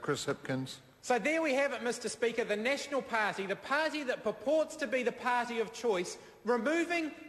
Chris Hipkins. So there we have it, Mr Speaker, the National Party, the party that purports to be the party of choice,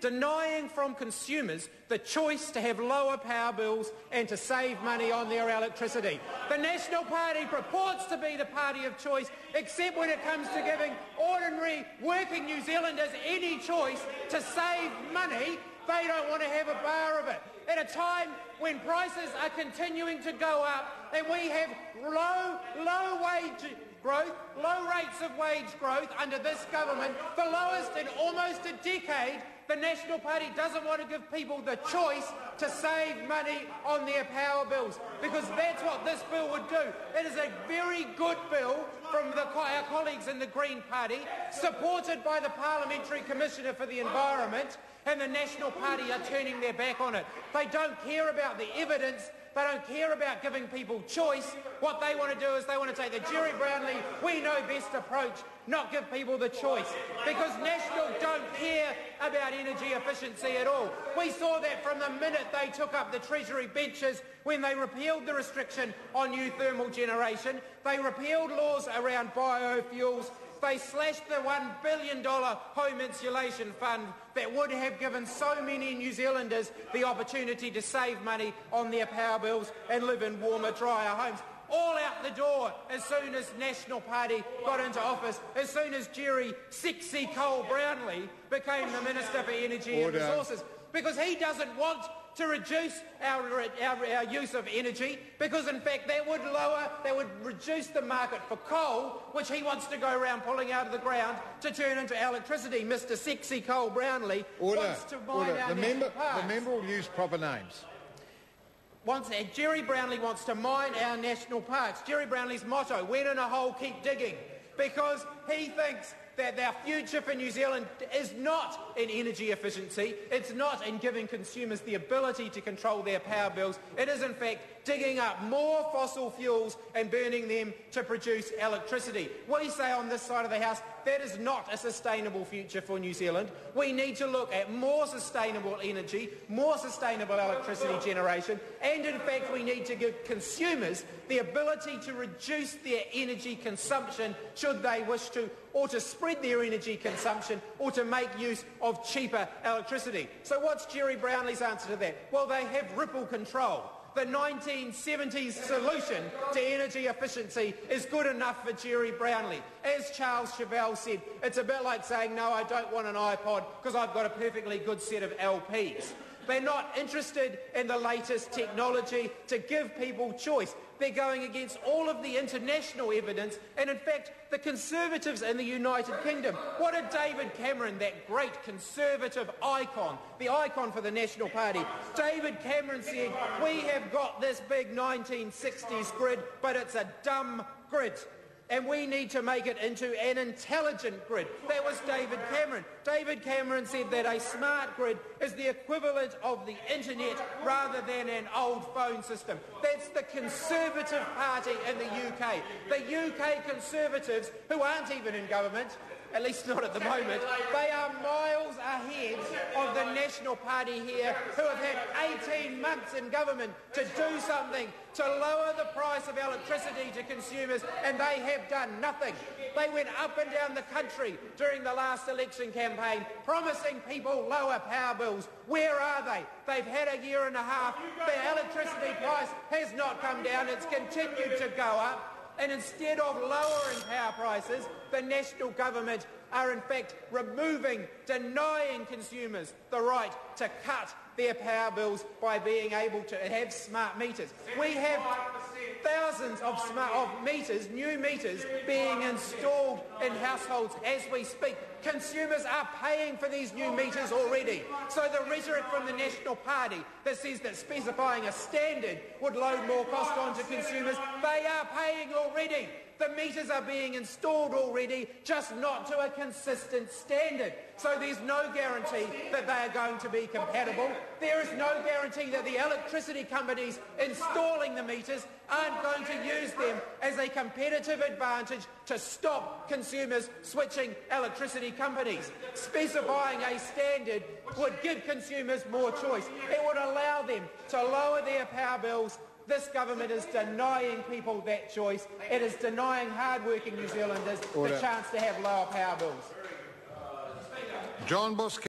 denying from consumers the choice to have lower power bills and to save money on their electricity. The National Party purports to be the party of choice, except when it comes to giving ordinary working New Zealanders any choice to save money. They don't want to have a bar of it. At a time when prices are continuing to go up and we have low wage growth, low rates of wage growth under this government, the lowest in almost a decade, the National Party doesn't want to give people the choice to save money on their power bills, because that's what this bill would do. It is a very good bill from our colleagues in the Green Party, supported by the Parliamentary Commissioner for the Environment, and the National Party are turning their back on it. They don't care about the evidence. They don't care about giving people choice. What they want to do is they want to take the Jerry Brownlee we know best approach, not give people the choice, because National don't care about energy efficiency at all. We saw that from the minute they took up the Treasury benches when they repealed the restriction on new thermal generation. They repealed laws around biofuels. They slashed the $1 billion home insulation fund that would have given so many New Zealanders the opportunity to save money on their power bills and live in warmer, drier homes. All out the door as soon as National Party got into office, as soon as Jerry Sexy Cole Brownlee became the Minister for Energy and Resources, because he doesn't want to reduce our use of energy, because in fact that would reduce the market for coal, which he wants to go around pulling out of the ground to turn into electricity. Mr Sexy Cole Brownlee wants to mine our national parks. The member will use proper names. Jerry Brownlee wants to mine our national parks. Jerry Brownlee's motto, when in a hole, keep digging, because he thinks that our future for New Zealand is not in energy efficiency, it's not in giving consumers the ability to control their power bills, it is in fact digging up more fossil fuels and burning them to produce electricity. We say on this side of the House that is not a sustainable future for New Zealand. We need to look at more sustainable energy, more sustainable electricity generation, and in fact we need to give consumers the ability to reduce their energy consumption should they wish to, or to spread their energy consumption, or to make use of cheaper electricity. So what's Jerry Brownlee's answer to that? Well, they have Ripple Control. The 1970s solution to energy efficiency is good enough for Jerry Brownlee. As Charles Chevelle said, it's a bit like saying, no, I don't want an iPod because I've got a perfectly good set of LPs. They're not interested in the latest technology to give people choice. They're going against all of the international evidence, and in fact, the Conservatives in the United Kingdom. What did David Cameron, that great Conservative icon, the icon for the National Party, David Cameron said, we have got this big 1960s grid, but it's a dumb grid, and we need to make it into an intelligent grid. That was David Cameron. David Cameron said that a smart grid is the equivalent of the internet rather than an old phone system. That's the Conservative Party in the UK. The UK Conservatives, who aren't even in government, at least not at the moment, they are miles ahead of the National Party here, who have had 18 months in government to do something to lower the price of electricity to consumers, and they have done nothing. They went up and down the country during the last election campaign promising people lower power bills. Where are they? They've had a year and a half. The electricity price has not come down. It's continued to go up. And instead of lowering power prices, the national government are in fact denying consumers the right to cut their power bills by being able to have smart meters. We have thousands of meters, new meters, being installed in households as we speak. Consumers are paying for these new meters already. So the rhetoric from the National Party that says that specifying a standard would load more cost onto consumers, they are paying already. The meters are being installed already, just not to a consistent standard. So there's no guarantee that they are going to be compatible. There is no guarantee that the electricity companies installing the meters aren't going to use them as a competitive advantage to stop consumers switching electricity companies. Specifying a standard would give consumers more choice. It would allow them to lower their power bills This government is denying people that choice. It is denying hard-working New Zealanders Order. the chance to have lower power bills. John Busquets.